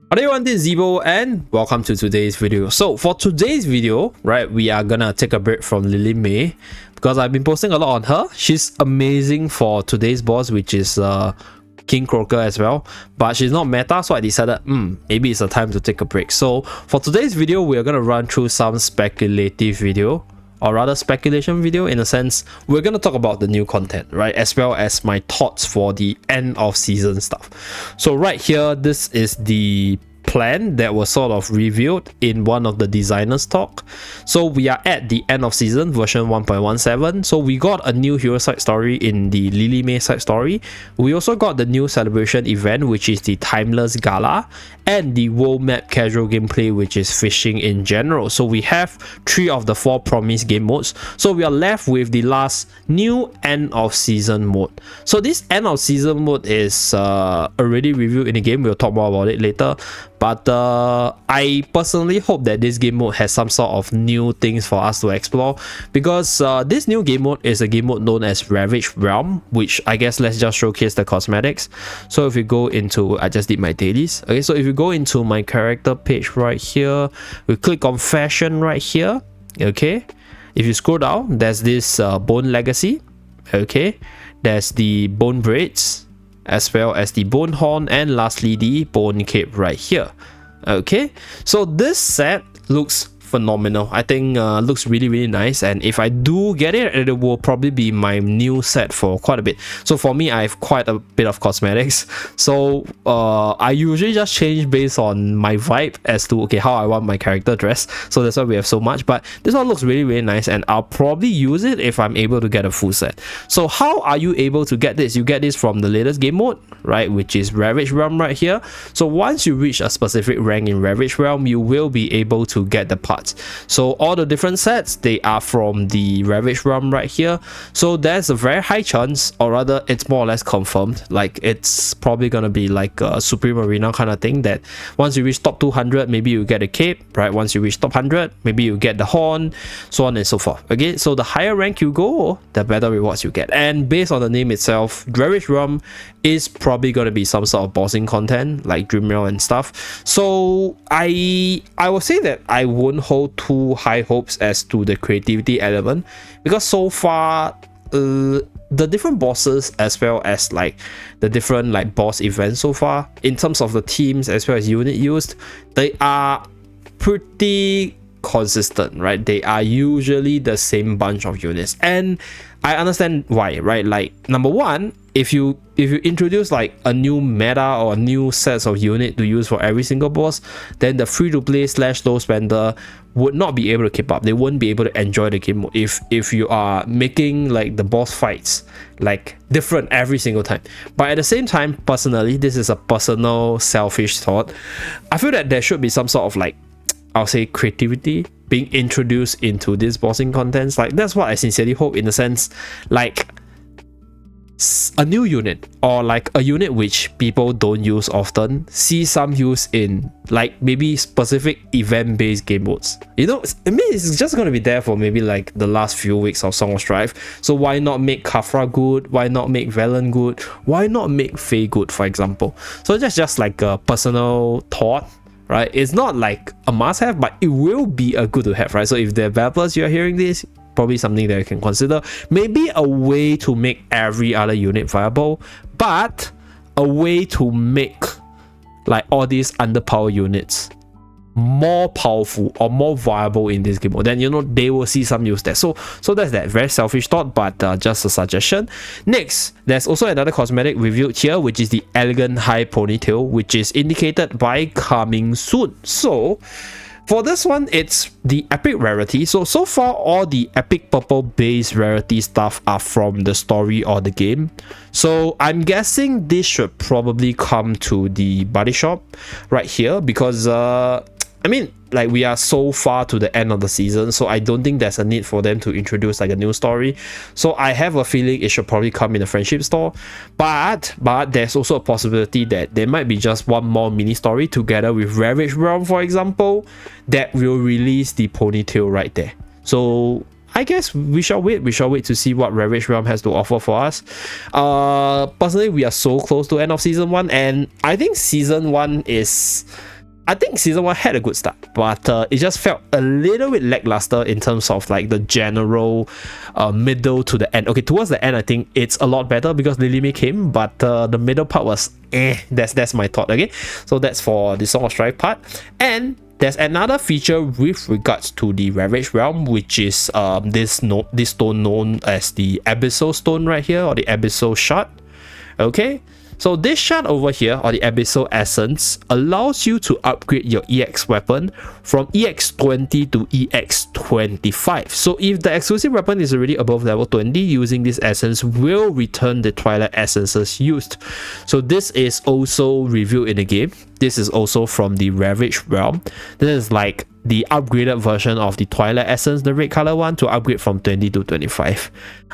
Hello everyone, this is Zeeebo and welcome to today's video. So for today's video, right, we are gonna take a break from Lily May because I've been posting a lot on her. She's amazing for today's boss, which is King Croaker as well, but she's not meta, so I decided maybe it's a time to take a break. So for today's video, we are gonna run through some speculative video, or rather speculation video, in a sense. We're going to talk about the new content, right, as well as my thoughts for the end of season stuff. So right here, this is the plan that was sort of revealed in one of the designers talk. So we are at the end of season version 1.17. so we got a new hero side story in the Lily May side story. We also got the new celebration event, which is the Timeless Gala, and the world map casual gameplay, which is fishing in general. So we have 3 of the 4 promised game modes. So we are left with the last new end of season mode. So this end of season mode is already reviewed in the game. We'll talk more about it later. But I personally hope that this game mode has some sort of new things for us to explore, because this new game mode is a game mode known as Ravaged Realm, which I guess let's just showcase the cosmetics. So if you go into, I just did my dailies. Okay, so if you go into my character page right here, we click on fashion right here. Okay, if you scroll down, there's this bone legacy. Okay, there's the bone braids, as well as the bone horn, and lastly the bone cape right here. Okay, so this set looks phenomenal. I think looks really nice, and if I do get it, it will probably be my new set for quite a bit. So for me, I have quite a bit of cosmetics, so I usually just change based on my vibe as to okay how I want my character dressed. So that's why we have so much, but this one looks really nice, and I'll probably use it if I'm able to get a full set. So how are you able to get this? You get this from the latest game mode, right, which is Ravaged Realm right here. So once you reach a specific rank in Ravaged Realm, you will be able to get the parts. So all the different sets, they are from the Ravaged Realm right here. So there's a very high chance, or rather it's more or less confirmed, like it's probably gonna be like a Supreme Arena kind of thing, that once you reach top 200, maybe you get a cape, right? Once you reach top 100, maybe you get the horn, so on and so forth. Okay, so the higher rank you go, the better rewards you get. And based on the name itself, Ravaged Realm is probably going to be some sort of bossing content like Dream Realm and stuff. So I will say that I won't hold too high hopes as to the creativity element, because so far the different bosses, as well as like the different like boss events so far, in terms of the teams as well as unit used, they are pretty consistent, right? They are usually the same bunch of units, and I understand why, right? Like, number one, if you introduce like a new meta or a new sets of unit to use for every single boss, then the free-to-play / low spender would not be able to keep up. They won't be able to enjoy the game if you are making like the boss fights like different every single time. But at the same time, personally, this is a personal selfish thought, I feel that there should be some sort of like, I'll say, creativity being introduced into this bossing contents. Like, that's what I sincerely hope, in the sense like a new unit, or like a unit which people don't use often, see some use in like maybe specific event based game modes. You know, I mean, it's just going to be there for maybe like the last few weeks of Song of Strife. So why not make Khafra good? Why not make Velen good? Why not make Faye good, for example? So that's just like a personal thought, right? It's not like a must-have, but it will be a good to have, right? So if the developers, you're hearing this, probably something that you can consider. Maybe a way to make every other unit viable, but a way to make like all these underpowered units more powerful or more viable in this game mode. Then, you know, they will see some use there. So that's that. Very selfish thought, but just a suggestion. Next, there's also another cosmetic reviewed here, which is the Elegant High Ponytail, which is indicated by coming soon. So for this one, it's the epic rarity. So far, all the epic purple base rarity stuff are from the story or the game. So I'm guessing this should probably come to the body shop right here, because I mean, like, we are so far to the end of the season, so I don't think there's a need for them to introduce like a new story. So I have a feeling it should probably come in the friendship store, but there's also a possibility that there might be just one more mini story together with Ravaged Realm, for example, that will release the ponytail right there. So I guess we shall wait to see what Ravaged Realm has to offer for us. Personally, we are so close to end of season 1, and I think season 1 is I think season 1 had a good start, but it just felt a little bit lackluster in terms of like the general middle to the end. Okay, towards the end, I think it's a lot better because Lily May came, but the middle part was that's my thought. Okay, so that's for the Song of Strife part. And there's another feature with regards to the Ravaged realm, which is this stone known as the Episo Stone right here, or the Episo Shard. Okay, so this shard over here, or the Episo Essence, allows you to upgrade your EX weapon from EX20 to EX25. So if the exclusive weapon is already above level 20, using this essence will return the Twilight Essences used. So this is also revealed in the game. This is also from the Ravaged realm. This is like the upgraded version of the Twilight Essence, the red color one, to upgrade from 20 to 25.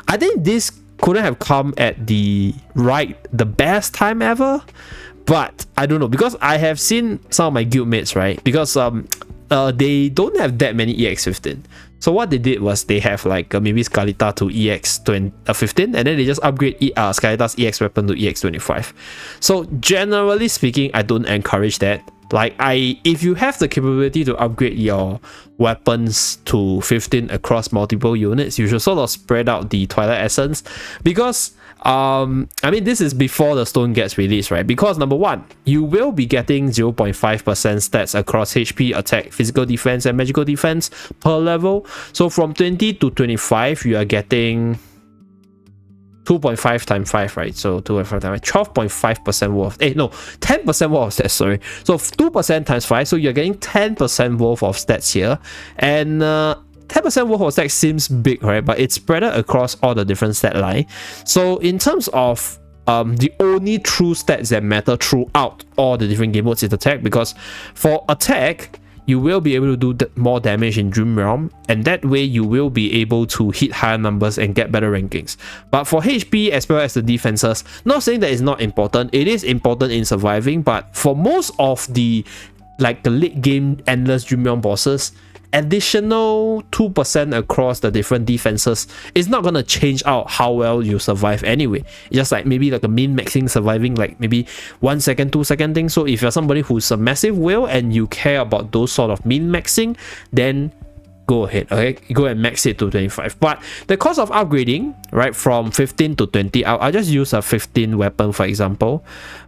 I think this couldn't have come at the best time ever, but I don't know, because I have seen some of my guildmates, right, because they don't have that many EX15. So what they did was they have like maybe Scarletta to EX15, and then they just upgrade Scarletta's EX weapon to EX25. So generally speaking, I don't encourage that. Like, if you have the capability to upgrade your weapons to 15 across multiple units, you should sort of spread out the Twilight Essence, because I mean, this is before the stone gets released, right? Because number one, you will be getting 0.5% stats across HP, attack, physical defense, and magical defense per level. So from 20 to 25, you are getting 2.5 times 5, right? So 2.5 times 12.5% worth. 10% worth of stats, sorry. So 2% times 5, so you're getting 10% worth of stats here. And 10% worth of stats seems big, right? But it's spread across all the different stat line. So in terms of the only true stats that matter throughout all the different game modes is attack, because for attack, you will be able to do more damage in Dream Realm, and that way you will be able to hit higher numbers and get better rankings. But for HP as well as the defenses, not saying that it's not important, it is important in surviving, but for most of the late game endless Dream Realm bosses, additional 2% across the different defenses is not going to change out how well you survive anyway. It's just like maybe like a min-maxing surviving, like maybe 1 second, 2 second thing. So if you're somebody who's a massive whale and you care about those sort of min-maxing, then go ahead, okay, go and max it to 25. But the cost of upgrading, right, from 15 to 20, I'll just use a 15 weapon for example.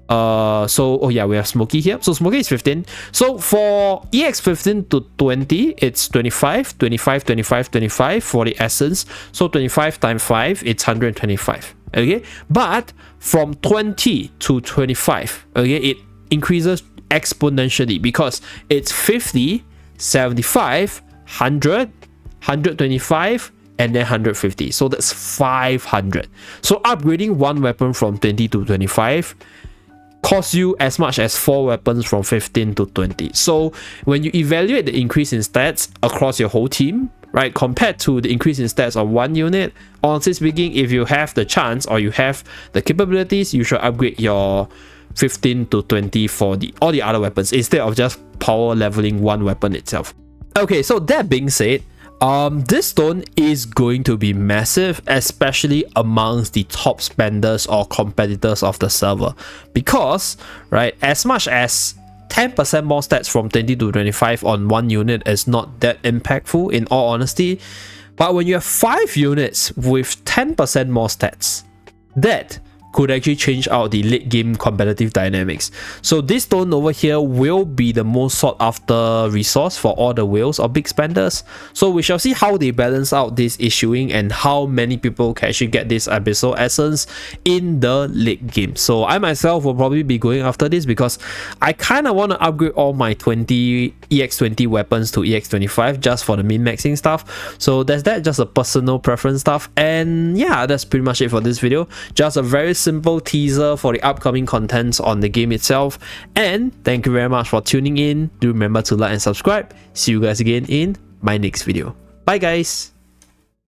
So yeah, we have Smokey here. So Smokey is 15. So for EX15 to 20, it's 25, 25, 25, 25 for the essence. So 25 times 5, it's 125. Okay, but from 20 to 25, okay, it increases exponentially because it's 50, 75, 100, 125, and then 150. So that's 500. So upgrading one weapon from 20 to 25 costs you as much as 4 weapons from 15 to 20. So when you evaluate the increase in stats across your whole team, right, compared to the increase in stats of one unit, honestly speaking, if you have the chance or you have the capabilities, you should upgrade your 15 to 20 for all the other weapons instead of just power leveling one weapon itself. Okay, so that being said, this stone is going to be massive, especially amongst the top spenders or competitors of the server, because, right, as much as 10% more stats from 20 to 25 on one unit is not that impactful in all honesty, but when you have 5 units with 10% more stats, that could actually change out the late game competitive dynamics. So this stone over here will be the most sought after resource for all the whales or big spenders. So we shall see how they balance out this issuing and how many people can actually get this Episo Essence in the late game. So I myself will probably be going after this because I kind of want to upgrade all my EX20 weapons to EX25 just for the min-maxing stuff. So that's that, just a personal preference stuff. And yeah, that's pretty much it for this video. Just a very simple teaser for the upcoming contents on the game itself. And thank you very much for tuning in. Do remember to like and subscribe. See you guys again in my next video. Bye guys.